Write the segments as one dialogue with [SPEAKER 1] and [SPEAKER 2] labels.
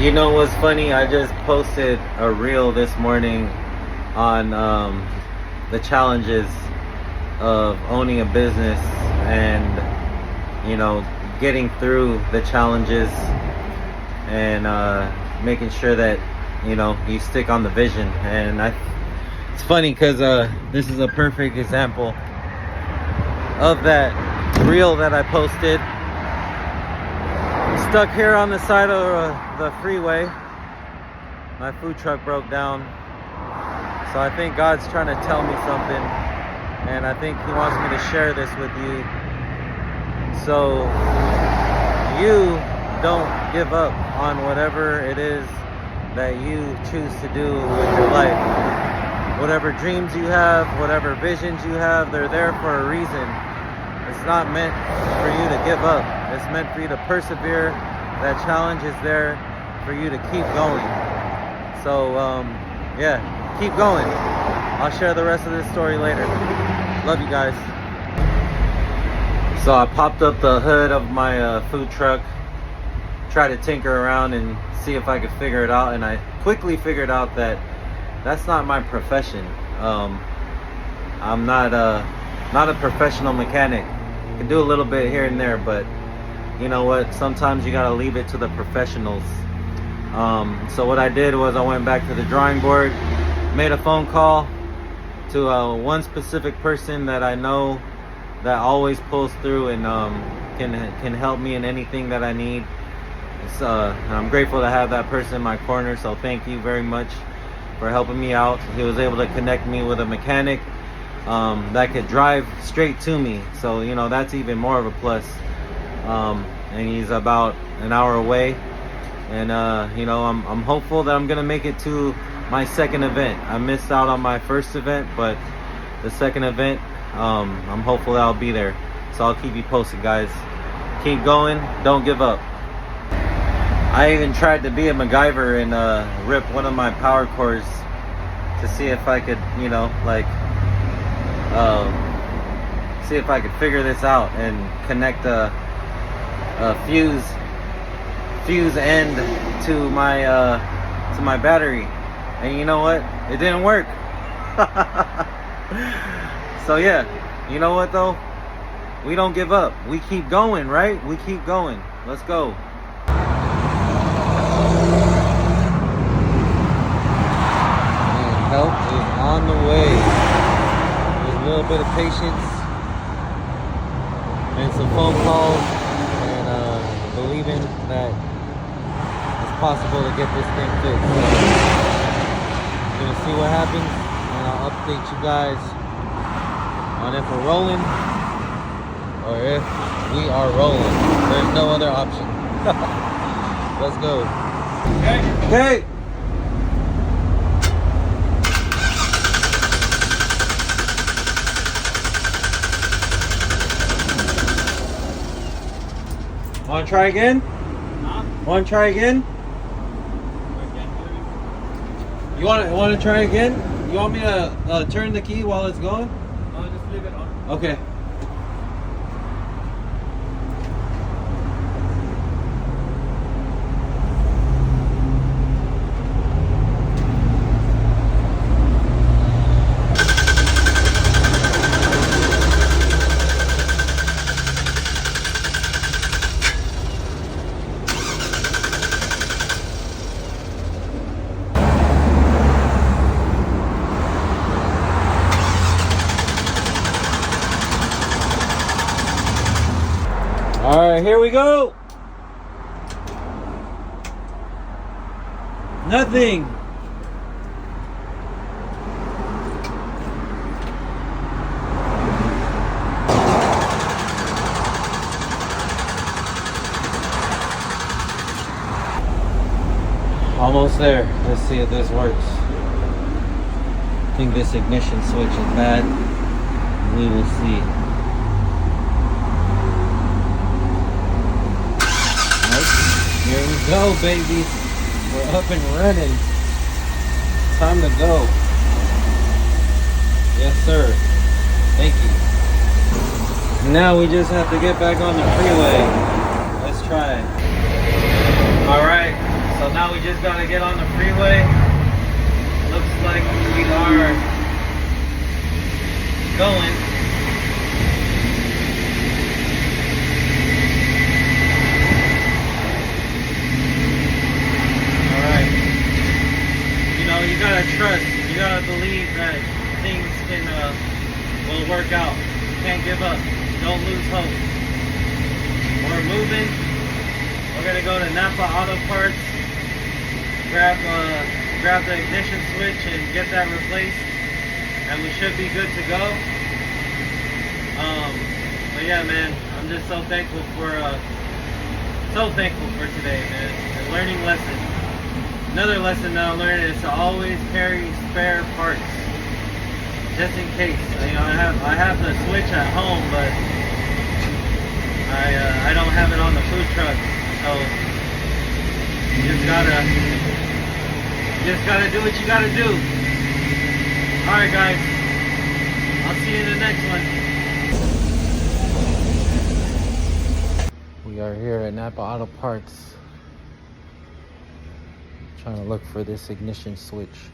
[SPEAKER 1] You know what's funny? I just posted a reel this morning on the challenges of owning a business and, getting through the challenges and making sure that, you stick on the vision. And it's funny because this is a perfect example of that reel that I posted. Stuck here on the side of the freeway. My food truck broke down. So I think God's trying to tell me something. And I think He wants me to share this with you. So you don't give up on whatever it is that you choose to do with your life. Whatever dreams you have, whatever visions you have, they're there for a reason. It's not meant for you to give up. It's meant for you to persevere. That challenge is there for you to keep going. So, keep going. I'll share the rest of this story later. Love you guys. So I popped up the hood of my food truck, tried to tinker around and see if I could figure it out, and I quickly figured out that that's not my profession. I'm not a professional mechanic. I can do a little bit here and there, but you know what? Sometimes you gotta leave it to the professionals. So what I did was I went back to the drawing board, made a phone call to one specific person that I know that always pulls through and can help me in anything that I need. And I'm grateful to have that person in my corner. So thank you very much for helping me out. He was able to connect me with a mechanic that could drive straight to me. So that's even more of a plus. And he's about an hour away, and I'm hopeful that I'm gonna make it to my second event. I missed out on my first event, but the second event, I'm hopeful that I'll be there. So I'll keep you posted, guys. Keep going, don't give up. I even tried to be a MacGyver and rip one of my power cords to see if I could see if I could figure this out and connect a fuse end to my battery, and you know what? It didn't work. So you know what though? We don't give up. We keep going, right? We keep going. Let's go. And help is on the way. With a little bit of patience and some phone calls, believing that it's possible to get this thing fixed. So, I'm gonna see what happens, and I'll update you guys on if we're rolling or if we are rolling. There's no other option. Let's go. Okay. Want to try again? Huh? Want to try again? You want to try again? You want me to turn the key while it's going?
[SPEAKER 2] No, just leave it on.
[SPEAKER 1] Okay. All right, here we go. Nothing. Almost there. Let's see if this works. I think this ignition switch is bad. We will see. Here we go, baby. We're up and running. Time to go. Yes, sir. Thank you. Now we just have to get back on the freeway. Let's try it. All right. So now Now we just gotta get on the freeway. Looks like we are going. Alright. You know, you gotta trust, you gotta believe that things will work out. You can't give up. Don't lose hope. We're moving. We're gonna go to Napa Auto Parts, grab the ignition switch and get that replaced, and we should be good to go. But yeah, man, I'm just so thankful for today, man. A learning lesson. Another lesson that I learned is to always carry spare parts, just in case. You know, I have the switch at home, but I don't have it on the food truck. So you just gotta do what you gotta do. Alright guys, I'll see you in the next one. We are here at Napa Auto Parts, trying to look for this ignition switch.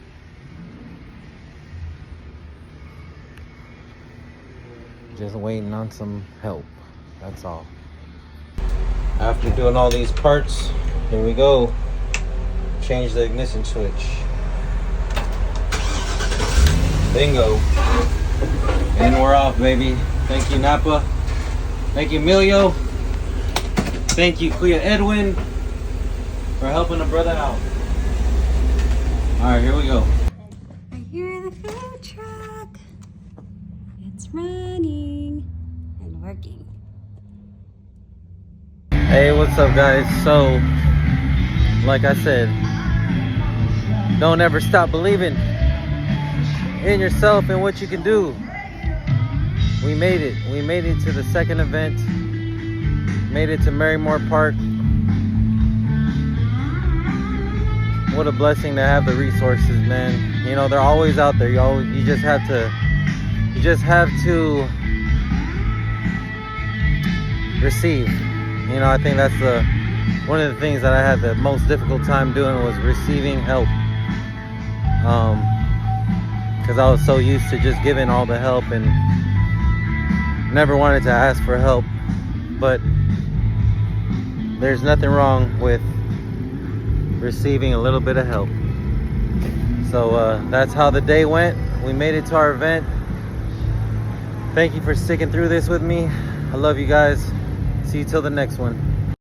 [SPEAKER 1] Just waiting on some help, that's all. After doing all these parts, here we go. Change the ignition switch. Bingo. And we're off, baby. Thank you, Napa. Thank you, Emilio. Thank you, Kuya Edwin, for helping a brother out. Alright, here we go.
[SPEAKER 2] I hear the food truck. It's running and working.
[SPEAKER 1] Hey, what's up, guys? So, like I said, don't ever stop believing in yourself and what you can do. We made it. We made it to the second event. Made it to Marymore Park. What a blessing to have the resources, man. You know, they're always out there. You just have to receive. You know, I think that's one of the things that I had the most difficult time doing was receiving help. Because I was so used to just giving all the help and never wanted to ask for help. But there's nothing wrong with receiving a little bit of help. So that's how the day went. We made it to our event. Thank you for sticking through this with me. I love you guys. See you till the next one.